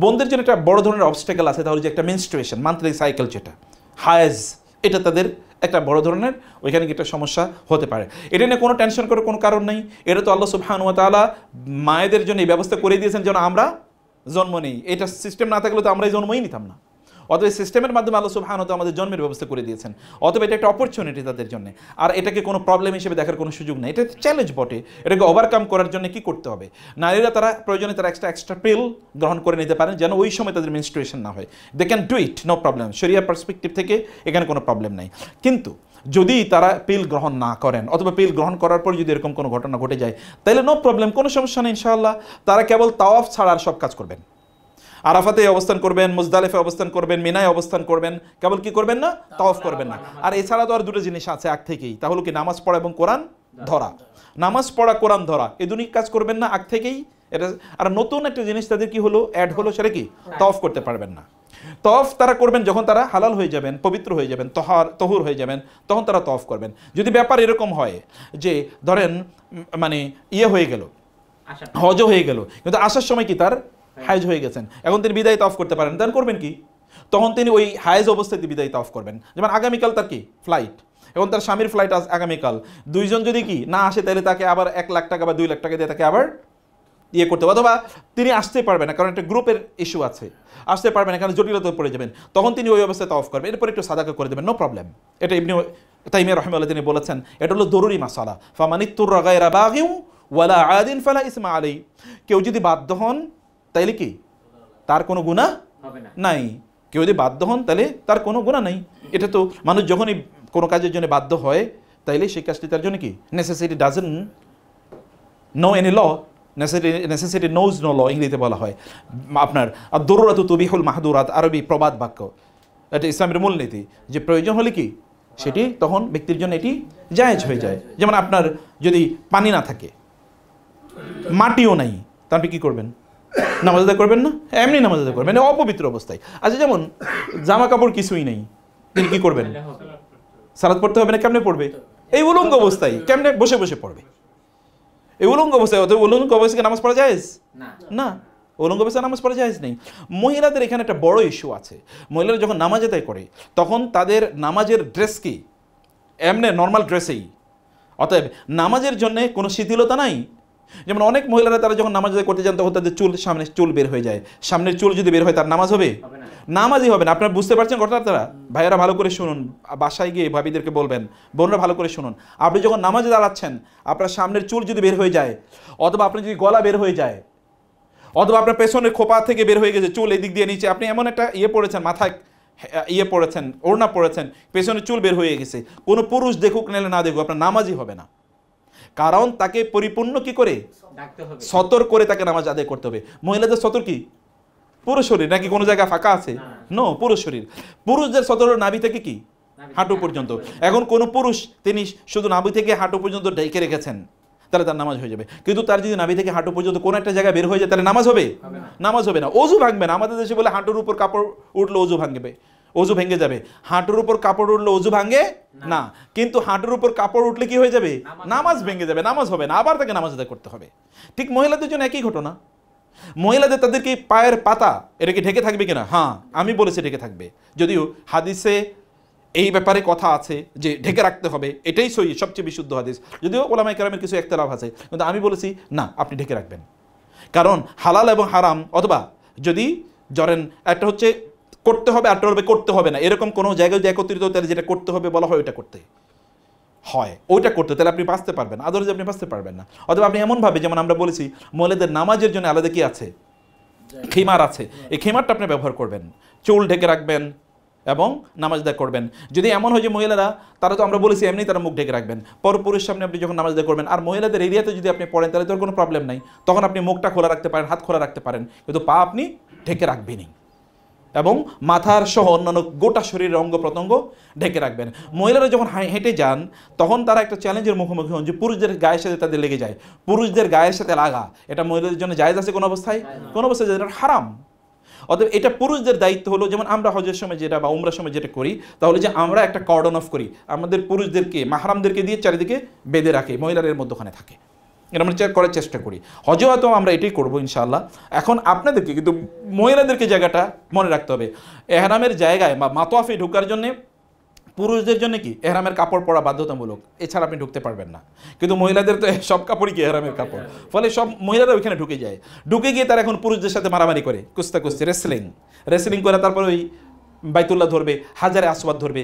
বোনদের জন্য একটা বড় ধরনের অবস্টাকেল আছে, তাহলে যে একটা মেনস্ট্রুয়েশন মান্থলি সাইকেল, যেটা হায়েজ, এটা তাদের একটা বড় ধরনের ওইখানে একটা সমস্যা হতে পারে। এটা নিয়ে কোনো টেনশন করার কোনো কারণ নেই। এটা তো আল্লাহ সুবহানাহু ওয়া তাআলা মায়েদের জন্য এই ব্যবস্থা করে দিয়েছেন যেন আমরা জন্ম নেই। এটা সিস্টেম না থাকলে তো আমরা এই জন্মই নিতাম না। অতএব সিস্টেমের মাধ্যমে আল্লাহ সুবহানাহু ওয়া তাআলা আমাদের জন্মের ব্যবস্থা করে দিয়েছেন। অতএব এটা একটা অপরচুনিটি তাদের জন্য, আর এটাকে কোনো প্রবলেম হিসেবে দেখার কোনো সুযোগ নেই। এটা চ্যালেঞ্জ বটে। এটাকে ওভারকাম করার জন্য কি করতে হবে? নারীরা তারা প্রয়োজনে তারা এক্সট্রা পিল গ্রহণ করে নিতে পারেন যেন ওই সময় তাদের মেনস্ট্রুয়েশন না হয়। They can do it, no problem. শরিয়া পার্সপেক্টিভ থেকে এখানে কোনো প্রবলেম নাই। কিন্তু যদি তারা পিল গ্রহণ না করেন অথবা পিল গ্রহণ করার পর যদি এরকম কোনো ঘটনা ঘটে যায়, তাহলে নো প্রবলেম, কোনো সমস্যা নেই ইনশাআল্লাহ। তারা কেবল তাওয়াফ ছাড়া আর সব কাজ করবেন। আরাফাতে অবস্থান করবেন, মুজদালিফে অবস্থান করবেন, মিনায় অবস্থান করবেন, কেবল কি করবেন না? তাওয়াফ করবেন না। আর এছাড়া তো আর দুটো জিনিস আছে আগ থেকেই, তাহলে কি নামাজ পড়া এবং কোরআন ধরা। নামাজ পড়া, কোরআন ধরা, এই দুই কাজ করবেন না আগ থেকেই। এটা আর নতুন একটা জিনিস তাদের কি হলো, অ্যাড হলো, সেটা কি? তাওয়াফ করতে পারবেন না। তওয়াফ তারা করবেন যখন তারা হালাল হয়ে যাবেন, পবিত্র হয়ে যাবেন, তহুর হয়ে যাবেন, তখন তারা তওয়াফ করবেন। যদি ব্যাপার এরকম হয় যে ধরেন মানে হয়ে গেল, হজও হয়ে গেল, কিন্তু আসার সময় কি তার হায়েজ হয়ে গেছেন, এখন তিনি বিদায় তাওয়াফ করতে পারেন, দেন করবেন কি? তখন তিনি ওই হায়েজ অবস্থায় বিদায় তাওয়াফ করবেন। যেমন আগামীকাল তার কি ফ্লাইট, এখন তার স্বামীর ফ্লাইট আগামীকাল, দুইজন যদি কি না আসে তাহলে তাকে আবার 1 লাখ টাকা বা 2 লাখ টাকা দিয়ে তাকে আবার করতে হবে। অথবা তিনি আসতে পারবেন না, কারণ একটা গ্রুপের ইস্যু আছে, আসতে পারবেন না, এখানে জটিলতা পড়ে যাবেন, তখন তিনি ওই অবস্থায় তাওয়াফ করবেন, এরপর একটু সাদাকা করে দেবেন, নো প্রবলেম। এটা ইবনে তাইমিয়া রাহিমাহুল্লাহ তিনি বলেছেন এটা হলো জরুরি মাসালা। ফামানিত্তুররা গায়রা বাগিউ ওয়ালা আদিন ফালা ইসমা আলাইহি। কেউ যদি বাধ্য হন তাইলে কি তার কোনো গুনাহ নাই। কেউ যদি বাধ্য হন তাহলে তার কোনো গুনাহ নাই। এটা তো মানুষ যখনই কোনো কাজের জন্য বাধ্য হয় তাইলে সেই কাজটি তার জন্য কি necessity doesn't know any law, necessity knows no law ইংরেজিতে বলা হয়। আপনার আদ-দুরুরাতু তুবিহুল মাহদুরাত, আরবি প্রবাদ বাক্য, এটা ইসলামের মূলনীতি যে প্রয়োজন হলে কি সেটি তখন ব্যক্তির জন্য এটি জায়েজ হয়ে যায়। যেমন আপনার যদি পানি না থাকে, মাটিও নাই, তা আপনি কী করবেন? নামাজ আদায় করবেন না? এমনি নামাজ আদায় করবেন অপবিত্র অবস্থায়। আচ্ছা, যেমন জামা কাপড় কিছুই নেই, তিনি কী করবেন? সালাত পড়তে হবে না? কেমনে পড়বে? এই উলঙ্গ অবস্থায় কেমনে? বসে বসে পড়বে। এই উলঙ্গ অবস্থায়, অথবা উলঙ্গ অবস্থায় নামাজ পড়া জায়েজ না। উলঙ্গ অবস্থায় নামাজ পড়া জায়েজ নেই। মহিলাদের এখানে একটা বড় ইস্যু আছে। মহিলারা যখন নামাজ আদায় করে তখন তাদের নামাজের ড্রেস কি এমনি নর্মাল ড্রেসেই, অতএব নামাজের জন্য কোনো শিথিলতা নাই। যেমন অনেক মহিলারা তারা যখন নামাজ আদায় করতে যান তখন তাদের সামনে চুল বের হয়ে যায়। সামনের চুল যদি বের হয় তার নামাজ হবে? নামাজই হবে না। আপনারা বুঝতে পারছেন ঘটনা? তারা ভাইয়েরা ভালো করে শুনুন, বাসায় গিয়ে ভাবিদেরকে বলবেন, বোনরা ভালো করে শুনুন। আপনি যখন নামাজে দাঁড়াচ্ছেন আপনার সামনের চুল যদি বের হয়ে যায়, অথবা আপনার যদি গলা বের হয়ে যায়, অথবা আপনার পেছনের খোপা থেকে বের হয়ে গেছে চুল এদিক দিয়ে নিচে, আপনি এমন একটা পড়েছেন, মাথায় পড়েছেন, ওড়না পড়েছেন, পেছনের চুল বের হয়ে গেছে, কোনো পুরুষ দেখুক নাহলে না দেখুক, আপনার নামাজই হবে না। কারণ তাকে পরিপূর্ণ কি করে সতর করে তাকে নামাজ আদায় করতে হবে। মহিলাদের সতর কি পুরো শরীর নাকি কোনো জায়গায় ফাঁকা আছে? নো, পুরো শরীর। পুরুষদের সতর নাভি থেকে কি হাঁটু পর্যন্ত। এখন কোনো পুরুষ তিনি শুধু নাভি থেকে হাঁটু পর্যন্ত ঢেকে রেখেছেন, তাহলে তার নামাজ হয়ে যাবে। কিন্তু তার যদি নাভি থেকে হাঁটু পর্যন্ত কোনো একটা জায়গায় বের হয়ে যায় তাহলে নামাজ হবে? নামাজ হবে না। অজু ভাঙবে না। আমাদের দেশে বলে হাঁটুর উপর কাপড় উঠলে অজু ভাঙবে, অজু ভেঙে যাবে। হাঁটুর উপর কাপড় উঠলে অজু ভাঙে না, কিন্তু হাঁটুর উপর কাপড় উঠলে কি হয়ে যাবে? নামাজ ভেঙে যাবে, নামাজ হবে না, আবার তাকে নামাজ আদায় করতে হবে। ঠিক মহিলাদের জন্য একই ঘটনা। মহিলাদের তাদের কি পায়ের পাতা এটা কি ঢেকে থাকবে কিনা? হ্যাঁ, আমি বলেছি ঢেকে থাকবে, যদিও হাদিসে এই ব্যাপারে কথা আছে যে ঢেকে রাখতে হবে, এটাই সহি, সবচেয়ে বিশুদ্ধ হাদিস। যদিও ওলামায়ে কেরামের কিছু ইখতিলাফ আছে, কিন্তু আমি বলেছি না, আপনি ঢেকে রাখবেন। কারণ হালাল এবং হারাম, অথবা যদি ধরেন একটা হচ্ছে করতে হবে, আটটা হবে করতে হবে না, এরকম কোনো জায়গায় যে একত্রিত তাহলে যেটা করতে হবে বলা হয় ওইটা করতে হয়, ওইটা করতে, তাহলে আপনি বাঁচতে পারবেন, আদারওয়াইজ আপনি বাঁচতে পারবেন না। অথবা আপনি এমনভাবে, যেমন আমরা বলেছি মহিলাদের নামাজের জন্য আলাদা কি আছে, খিমার আছে, এই খিমারটা আপনি ব্যবহার করবেন, চুল ঢেকে রাখবেন এবং নামাজ আদায় করবেন। যদি এমন হয় যে মহিলারা, তারা তো আমরা বলেছি এমনি তারা মুখ ঢেকে রাখবেন, পরপুরুষ সামনে আপনি যখন নামাজ আদায় করবেন, আর মহিলাদের এরিয়াতে যদি আপনি পড়েন তাহলে তোর কোনো প্রবলেম নাই, তখন আপনি মুখটা খোলা রাখতে পারেন, হাত খোলা রাখতে পারেন, কিন্তু পা আপনি ঢেকে রাখবেনই, এবং মাথার সহ অন্যান্য গোটা শরীরের অঙ্গ প্রত্যঙ্গ ঢেকে রাখবেন। মহিলারা যখন হেঁটে যান তখন তারা একটা চ্যালেঞ্জের মুখোমুখি হন যে পুরুষদের গায়ের সাথে তাদের লেগে যায়। পুরুষদের গায়ের সাথে লাগা এটা মহিলাদের জন্য জায়েজ আছে কোনো অবস্থায়? কোনো অবস্থায় এটা হারাম। অতএব এটা পুরুষদের দায়িত্ব হলো, যেমন আমরা হজের সময় যেটা বা উমরার সময় যেটা করি, তাহলে যে আমরা একটা কর্ডন অফ করি, আমাদের পুরুষদেরকে মাহরামদেরকে দিয়ে চারিদিকে বেঁধে রাখি, মহিলাদের মধ্যখানে থাকে। এটা আমরা চেক করার চেষ্টা করি। হজে হয়তো আমরা এটাই করবো ইনশাআল্লাহ। এখন আপনাদেরকে কিন্তু মহিলাদেরকে জায়গাটা মনে রাখতে হবে, এহরামের জায়গায় বা মাতোয়াফে ঢোকার জন্যে পুরুষদের জন্য কি এহরামের কাপড় পরা বাধ্যতামূলক, এছাড়া আপনি ঢুকতে পারবেন না। কিন্তু মহিলাদের তো সব কাপড়ই কি এহরামের কাপড়, ফলে সব মহিলারা ওইখানে ঢুকে যায়, ঢুকে গিয়ে তারা এখন পুরুষদের সাথে মারামারি করে, কুস্তাকুস্তি, রেসলিং করে তারপর ওই বাইতুল্লাহ ধরবে, হাজারে আসওয়াদ ধরবে,